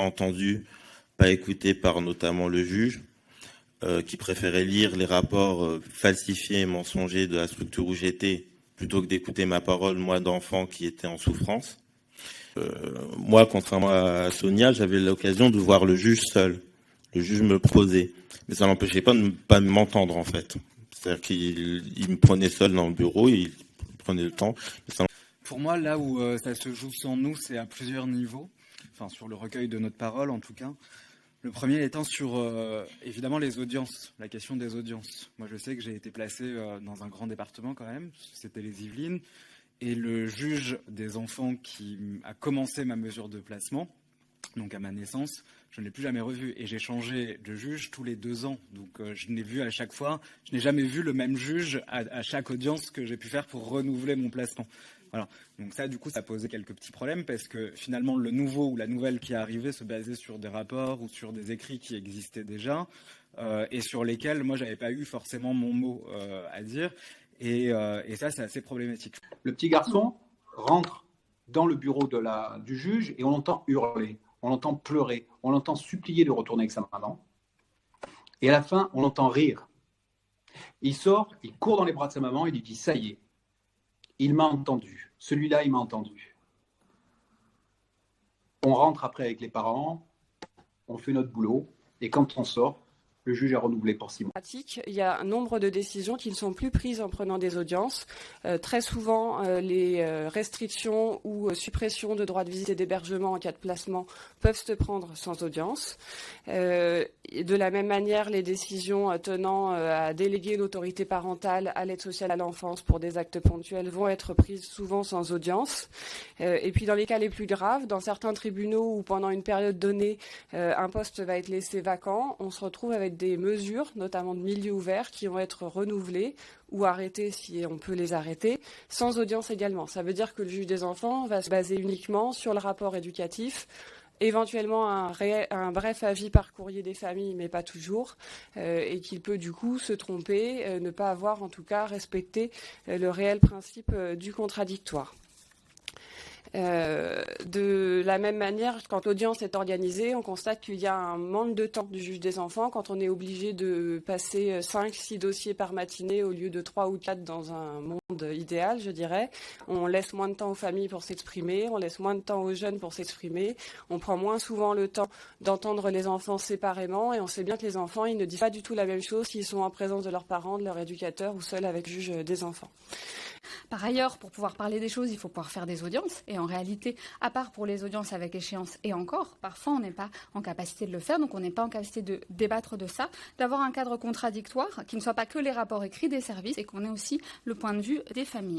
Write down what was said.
entendus, pas écoutés par notamment le juge, qui préférait lire les rapports falsifiés et mensongers de la structure où j'étais plutôt que d'écouter ma parole, moi d'enfant qui était en souffrance. Moi, contrairement à Sonia, j'avais l'occasion de voir le juge seul. Le juge me posait, mais ça n'empêchait pas de ne pas m'entendre en fait. C'est-à-dire qu'il me prenait seul dans le bureau, il prenait le temps. Pour moi, là où ça se joue sans nous, c'est à plusieurs niveaux. Enfin, sur le recueil de notre parole, en tout cas. Le premier étant sur, évidemment, les audiences, la question des audiences. Moi, je sais que j'ai été placé dans un grand département quand même, c'était les Yvelines, et le juge des enfants qui a commencé ma mesure de placement, donc à ma naissance, je ne l'ai plus jamais revu. Et j'ai changé de juge tous les 2 ans. Donc je n'ai vu à chaque fois, je n'ai jamais vu le même juge à chaque audience que j'ai pu faire pour renouveler mon placement. Voilà. Donc ça, du coup, ça posait quelques petits problèmes parce que finalement, le nouveau ou la nouvelle qui est arrivée se basait sur des rapports ou sur des écrits qui existaient déjà et sur lesquels, moi, j'avais pas eu forcément mon mot à dire. Et ça, c'est assez problématique. Le petit garçon rentre dans le bureau du juge et on l'entend hurler, on l'entend pleurer, on l'entend supplier de retourner avec sa maman. Et à la fin, on l'entend rire. Il sort, il court dans les bras de sa maman, il lui dit « ça y est, il m'a entendu. Celui-là, il m'a entendu. » On rentre après avec les parents, on fait notre boulot et quand on sort, le juge a renouvelé pour 6 mois. Il y a un nombre de décisions qui ne sont plus prises en prenant des audiences. Très souvent, les restrictions ou suppressions de droits de visite et d'hébergement en cas de placement peuvent se prendre sans audience. De la même manière, les décisions tenant à déléguer l'autorité parentale à l'aide sociale à l'enfance pour des actes ponctuels vont être prises souvent sans audience. Et puis dans les cas les plus graves, dans certains tribunaux où pendant une période donnée, un poste va être laissé vacant, on se retrouve avec des mesures, notamment de milieu ouvert, qui vont être renouvelées ou arrêtées si on peut les arrêter, sans audience également. Ça veut dire que le juge des enfants va se baser uniquement sur le rapport éducatif, éventuellement un bref avis par courrier des familles, mais pas toujours, et qu'il peut du coup se tromper, ne pas avoir en tout cas respecté le réel principe du contradictoire. De la même manière, quand l'audience est organisée, on constate qu'il y a un manque de temps du juge des enfants quand on est obligé de passer 5-6 dossiers par matinée au lieu de 3 ou 4 dans un monde idéal, je dirais. On laisse moins de temps aux familles pour s'exprimer, on laisse moins de temps aux jeunes pour s'exprimer, on prend moins souvent le temps d'entendre les enfants séparément et on sait bien que les enfants, ils ne disent pas du tout la même chose s'ils sont en présence de leurs parents, de leur éducateur ou seuls avec le juge des enfants. Par ailleurs, pour pouvoir parler des choses, il faut pouvoir faire des audiences. Et en réalité, à part pour les audiences avec échéance et encore, parfois on n'est pas en capacité de le faire, donc on n'est pas en capacité de débattre de ça, d'avoir un cadre contradictoire qui ne soit pas que les rapports écrits des services et qu'on ait aussi le point de vue des familles.